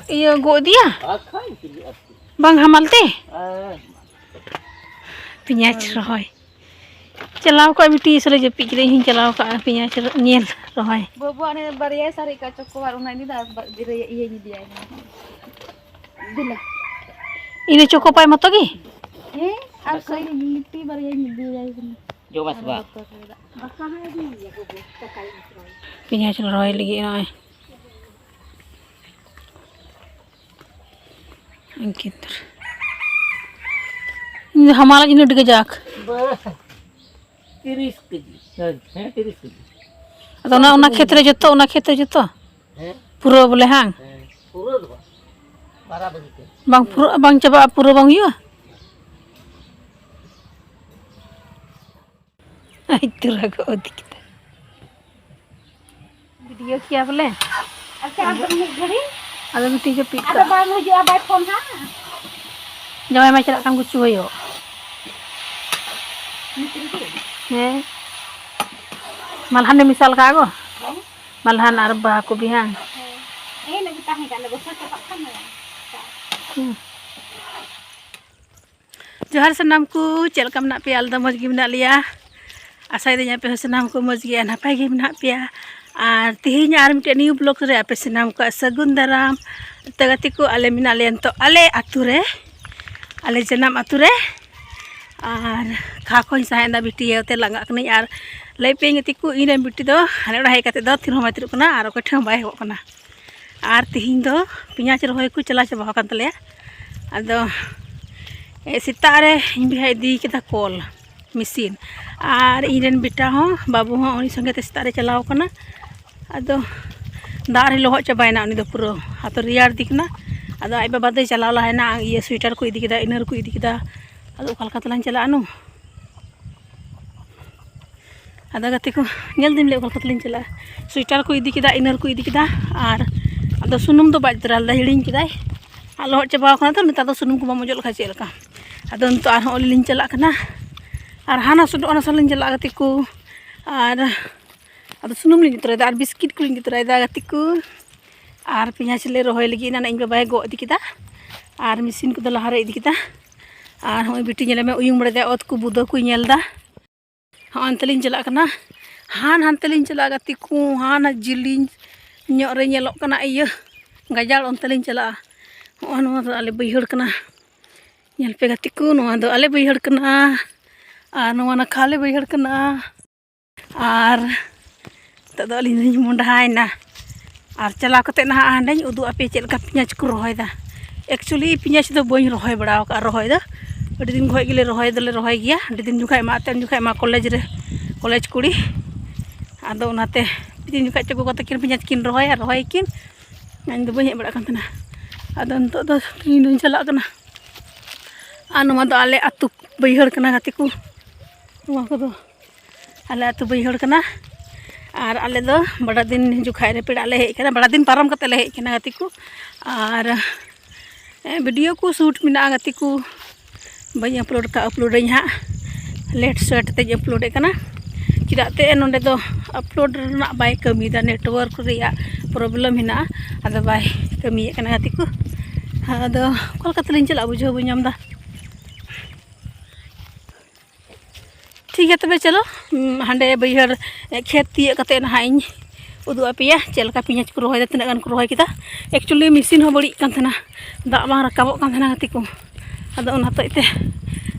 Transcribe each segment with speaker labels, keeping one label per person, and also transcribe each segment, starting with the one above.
Speaker 1: Iya go dia. Bang hamal teh. Pinyaj rohoy. Chalaw ko biti sele jepi kire hin chalaw ka pinyaj nyel rohoy.
Speaker 2: Bobo ane bariya sari ka chokowar una ini da dire iya ni dia ini. Dila.
Speaker 1: Ini cukup ay motogi?
Speaker 2: Aku ini lipi bariya ni dia ini.
Speaker 3: Jo mas ba.
Speaker 1: Pinyaj rohoy lagi rohoy. Angkitar. Ini hamalah ini digajak.
Speaker 3: 30 kg. 30 kg.
Speaker 1: Atau na khetre joto. Pura boleh hang.
Speaker 3: Pura do. 12 bagi ke.
Speaker 1: Bang coba pura bang yo. Itu ragu odi kita. Video kia boleh?
Speaker 2: Acha abang ni gari.
Speaker 1: Ada mesti je pika.
Speaker 2: Ada baru je abai phone ha.
Speaker 1: Jangan macam nak kamu cuy yo. Malhan ni misal ka ako. Malhan arba ko bihang.
Speaker 2: Nak kita ni kan nak besar cepat kan ya.
Speaker 1: Johar senamku, celkam nak pial da mojgi mena liya. Asai de nyape senamku mojgi napai gi mena pia. Ar tihinya ar mite new blog re ape senamku sagun daram. Tagatiku ale mena lian to ale ature. Ale janam ature. Ar khakoi sahenda biti yote langa kni ar leipeng tiku ine biti do hane ora hai kate do tin homa tiru kana ar ko tham bai ho kana. Ar tihin do pinyaj rohoy ku chala chaba kan tale. Ado sitare imbi di kita kol mesin. Ar iren bita ho babu ho oni sange te sitare chalao kana. Ado dar loho chabaina oni do puro ato riyar dikna. Ado ai baba de chalao la na ye sweater ko idi kida inner ko idi kida. Ado kalkata lan chala anu. Ada gatiku nyel dim le kalkata lan chala. Sweater ko idi kida inner ko idi kida ar ado sunum do bajral da hiling kidai. Alo chaba kana to nita do sunum ko mamojol kha chelka. Ado nto ar hol lin chala kana. Ar hana sudu ona salin chala gatiku. Ar ado sunum lin trai da ar biskit ko lin trai da gatiku. Ar pinyaj le rohoy lagi na inga bai go idi kida. Ar mesin ko do lahare idi kida. Ar hoi biti nyele me uyung bade ot ku budo ku nyelda. Han telin chala kana. Han telin chala gatiku han jilin nyok re nyelok kana iya. Gajal on telin chala. Ono do ale bayhar kana. Nyel pe gatiku no do ale bayhar kana. Ar no na khale bayhar kana. Ar tado alin ni mondai na. Ar chala kate na andai udu ape chel ka pinyaj ku rohoy da. Actually pinyaj do boy rohoy bada ka rohoy da. Adi din khoi gile rohoy dole rohoy gya. Adi din jukai ma ten jukai ma college re college kuri. Ado onate din jukai chego kata kin pinyaj kin rohoy ar rohoy kin. Ngan do boy bada kan tana. Ado nto do kin din chala kana. Anu ma do ale atu bayhar kana gatiku. Nua ko do ale atu bayhar kana. Ar ale do bada din jukai re peda le hej kana bada din param kate le hej kana gatiku. Ar video ku shoot mina gatiku. Banyak upload nya late set te upload kana. Tidak te nonde do upload na bai kami da network ria problem hina ada bai kami kana gatiku. Ado kolkata lin chala bujho bunyam da. ठीक है तबे चलो हांडे बैहर खेत तिय कते ना हाइन उदु Apia चलका पियाज को रोय तना गान को रोय किदा एक्चुअली मशीन हो बड़ी कान तना दा मा रकाबो कान तना गति को अदो ओना तइते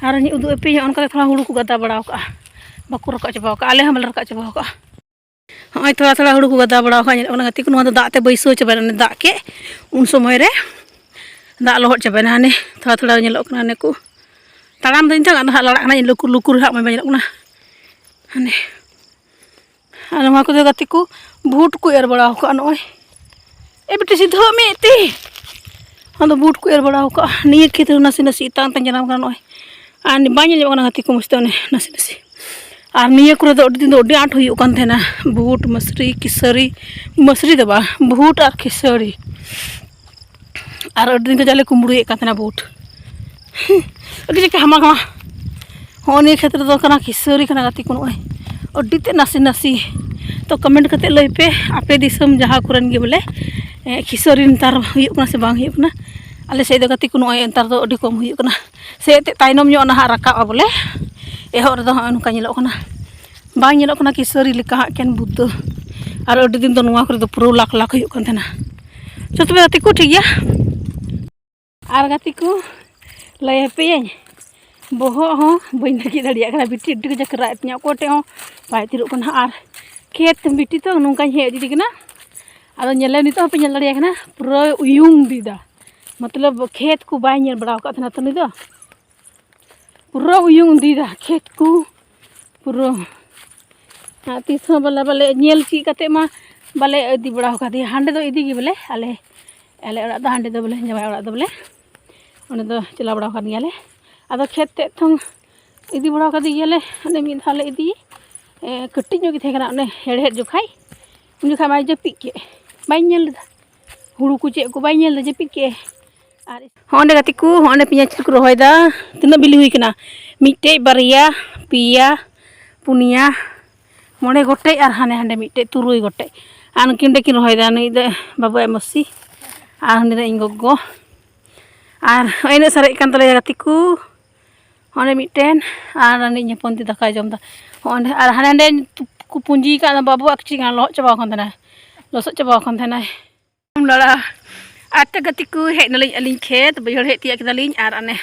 Speaker 1: आर नि उदु अपिया अनका थोड़ा हुड़ू को गदा बड़ाव का बाकु रका चबाव का आले हमल रका चबाव का हय थोड़ा थोड़ा हुड़ू को गदा बड़ाव का ओना गति को नो दा ते बैसो चबा ने दा के उन समय रे दा लोहट चबा ने थोड़ा थोड़ा नेलो कना ने को ताराम दिन तक ना लड़ा ना लुकुर लुकुर हाक मैं ना हाने आना मा को गति को बूट को एर बड़ा का नय ए बेटे सीधो में ती हां बूट को एर बड़ा का निये खेत नसी नसी तान तान जनाम का नय आनी बाñ ले ना गति को मस्तने नसी नसी आर निये को दो दिन दो आठ हुई कान थेना बूट मसरी किसरी मसरी दबा बूट और किसरी और दिन जाले कुमड़ू का थेना बूट अभी के हमा होने क्षेत्र दो कना किसरी कना गति को नय अड्डीते नासी नासी तो कमेंट करते लई पे आपे दिसम जहाँ कुरन गे बोले खिसरी नतार हुयुग कना से बांग हुयुग कना आले से दो गति को नोय नतार दो अडी कम हुयुग कना से ते ताइनम ᱧᱚᱜ ना राका बोले एहो रे दो नुका ñेलो कना बांग ñेलो कना खिसरी लेका हा केन बुद्ध और अडी दिन दो नुवा करे दो पुरो लाख लाख हुयुग कन थेना तो तबे गति को ठीक गया और गति को लय पे बोहो हो बइन लगी दड़िया कना बिटी अडी जकरा इतnya कोटे हो बाय तिरु कना और खेत बिटी तो नुका हे इदी कना आदो ñele नितो पे ñel दड़िया कना पुरो उयुंग दीदा मतलब खेत को बाय ñel बड़ा का थना तो नि दो पुरो उयुंग दीदा खेत को पुरो तीस बाले बाले ñel ची कते मा बाले इदी बड़ा का दी हांडे दो इदी गी बोले आले आले ओड़ा दो हांडे दो बोले जमाय ओड़ा दो बोले ओने दो चला बड़ा का दियाले आदो खेत ते थंग इदी बड़ा का दियाले ओने मी धाले इदी कट्टी ño gi थे कना ओने हेड़हेड जोखाई उन जोखा माय जपि के बाय ñel दा हुड़ू को चे को बाय ñel दा जपि के आर होंडे गति को होंडे पियाज को रोहय दा तिना बिली हुई कना मिटे बारिया पिया पुनिया मोने गोटे और हाने हांडे मिटे तुरुई गोटे आन किंडे की रोहय दा नै दे बाबू एमसी आर हने इन गगो आर एने सारे कान तले गति को होंडे मिटेन आर अनि ñepon ति दाका जम दा होंडे आर हाने हांडे ku punji ka babu akci ngan lo coba kon tana lo so coba kon tana lala ate gatiku he nalin alin khet bayar he tiak dalin ar ane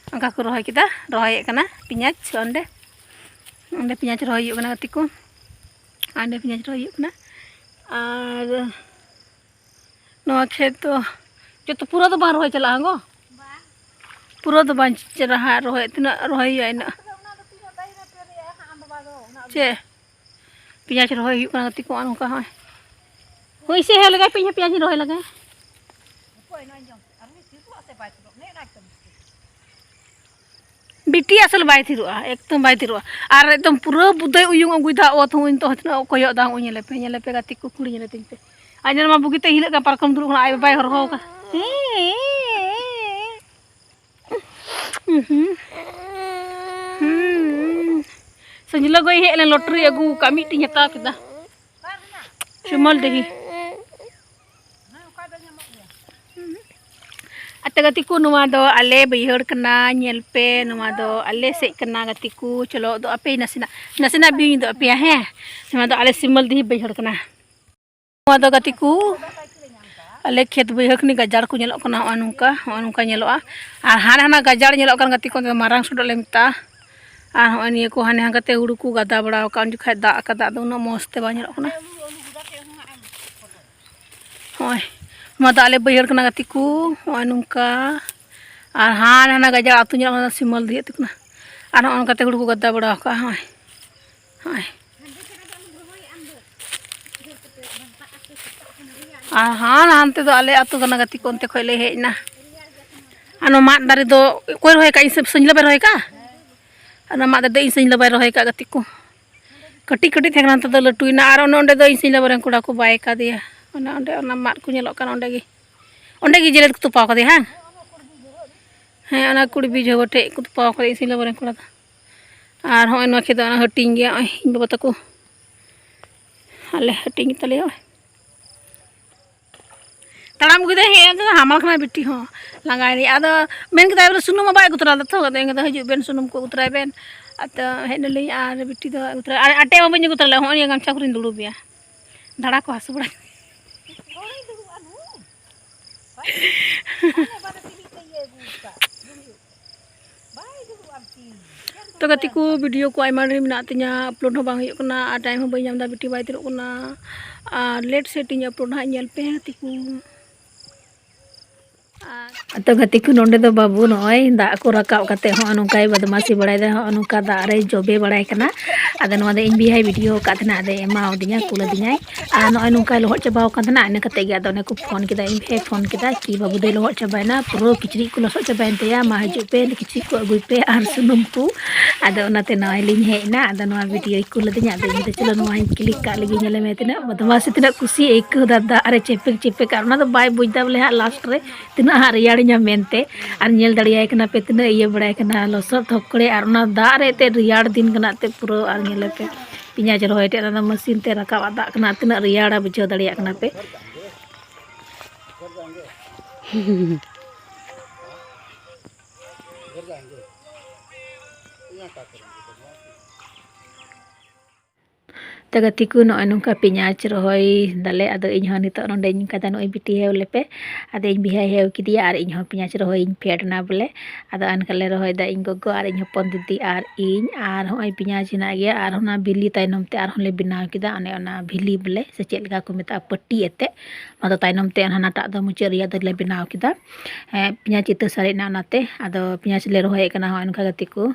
Speaker 1: angka ku rohoy kita rohoy kana pinyaj onde onde pinyaj rohoy kana gatiku ande pinyaj rohoy kana ar no khet to joto pura to bar rohoy chala go pura to ban ceraha rohoy tina rohoy ya ina चे पियाज रोहय हुई कना तिको अनु का होय होय से हे लगा पियाज रोहय लगा बिटी असल बाय थिरुआ एकदम बाय थिरुआ आर एकदम पूरा बुदै उयुंग अगुइदा ओ थुइन तो हतना कोयो दा उញले पे गति को कुड़ी ले तिनते आजन मा बुगिते हिले का पारकम दुरु खना आय बाय हर हो का संजला गई हे ले लॉटरी अगु कमी टी हता किदा सुमल देही अते गति को नुवा दो आले बैहड़ कना ñel पे नुवा दो आले से कना गति को चलो दो अपे नसिना नसिना बी दो अपे हे नुवा दो आले सिमल देही बैहड़ कना नुवा दो गति को आले खेत बैहड़ कनी गजार को ñelok कना अनुका ñeloa are Hana Hana गजार ñelok kan गति को मारांग सुडले मिता और हनी को हाने हांगते हुड़ू को गदा बड़ा कान जुखा दा कदा दो न मस्ते बाñelo कना होय मदा आले बैहड़ कना गति को होय नुका और हान हाना गजा आतु ñelo कना सिमल दिए तकना और अन कते हुड़ू को गदा बड़ा का होय होय और हान हानते दो आले आतु कना गति को onte खोले हेना अनो मात दारे दो कोई रोहे का इसे संजला पे रोहे का अना मात दे इसिन लबाय रोहे का गति को कटी कटी थेकना तो लटुइना और ओंडे दो इसिन लबाय कुड़ा को बाय का दिया ओना ओंडे ओना मात को ñelok kan ओंडे गी जेले को तुपा का दे हां हे ओना कुड़ी बीज गोटे को तुपा का इसिन लबाय कुड़ा और होय नो खेद ओना हटिंग गया इन बाबा तको आले हटिंग तले तड़ाम गुदे हे तो हामल खना बिटी हो लगाय रे आदो मेन के दाइबे सुनुम बाय गुतरा तो गदे के हजु बेन सुनुम को उतराय बेन अत हेनली आर बिटी दो उतरा आटे म बनि गुतरा हो नि गामछा कुरिन दुलु बिया धड़ा को हसु बड़ा तो गति को वीडियो को आइमा रे मिना तिnya अपलोड हो बांग हुई कना आ टाइम हो बई दा बिटी बाय तिरो कना आ लेट सेटिंग अपलोड हा ñel पे गति को तो गति को नोंडे दो बाबू नय दा को रकाब कते हो अनुकाय बदमाशी बड़ाय दे हो अनुका दा रे जोबे बड़ाय कना आदे नवा दे इन बिहाय वीडियो का तना दे एमा दिया कुल दिया आ नय नुका लोहट चबाव का तना ने कते गया दने को फोन किदा इन पे फोन किदा की बाबू दे लोहट चबायना पुरो किचरी को लोहट चबायन ते मा हजु पे किचरी को अगुई पे आर सुनुम को आदे ओनाते नय लिन हेना आदे नवा वीडियो कुल दिया आदे चलो नवा क्लिक का लगी नेले में तना बदमाशी तना खुशी एक दादा अरे चेपे का ना तो बाय बुझदा बोले हा लास्ट रे तना रियाड़ मेनते और नेल दड़ियाय कना पे तना ये बड़ाय कना लसो थोकड़े और ना दा रे ते रियाड़ दिन कना ते पूरा और नेले पे पिंयाज रोहे टे ना मशीन ते रकाब आदा कना तना रियाड़ा बुझाव दाड़िया कना पे Tagati ku no nungka pinyaj rohoi dale ado inho nito nonde kata no ibiti heu lepe ado in bihai heu kidia ar inho pinyaj rohoi in piadna bole ado an kale rohoi da in gogo ar inho pon didi ar in ar hoi pinyaj na gya ar hona bili tainom te ar hole binaw kida ane ona bili bole se chet leka ko meta peti ete ado tainom te hana ta do muche ria do le binaw kida pinyaj itu sari na onate ado pinyaj le rohoi kana hoi nungka gatiku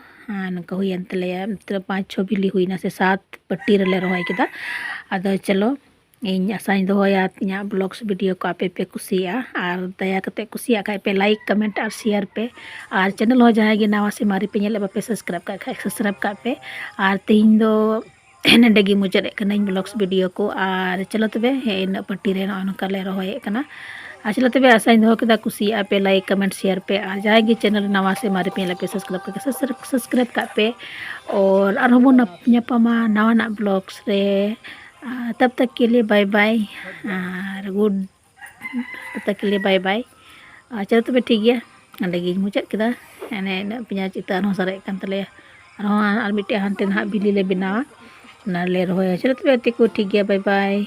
Speaker 1: nungka huyan tele 5-6 bili huina se 7 peti le rohoi kita ada chalo इन आसानी दोया इना blogs video को आपे पे कुसिया और दया कते कुसिया खाए पे like comment और शेयर पे और चैनल हो जाएगी नवा से मारी पे नेले पे सब्सक्राइब का खाए सब्सक्राइब का पे और तीन दो नडेगी मुझे कना ब्लॉग्स वीडियो को और चलो तबे इन पट्टी रे नका ले रहोय कना और चलो तबे आसानी दो कदा कुसिया पे लाइक कमेंट शेयर पे आ जाएगी चैनल नवा से मारी पे नेले पे सब्सक्राइब का पे और हम नपामा नवा ना ब्लॉग्स रे तब तक के लिए बाय बाय गुड तब तक के लिए बाय बाय चलो तबे ठीक गया अंडे मुचाद केदा एने पिंयाज इता न सारे कान तले और मिट्टे हानते ना बिली ले बनावा ना ले रहोय चलो तबे को ठीक गया बाय बाय।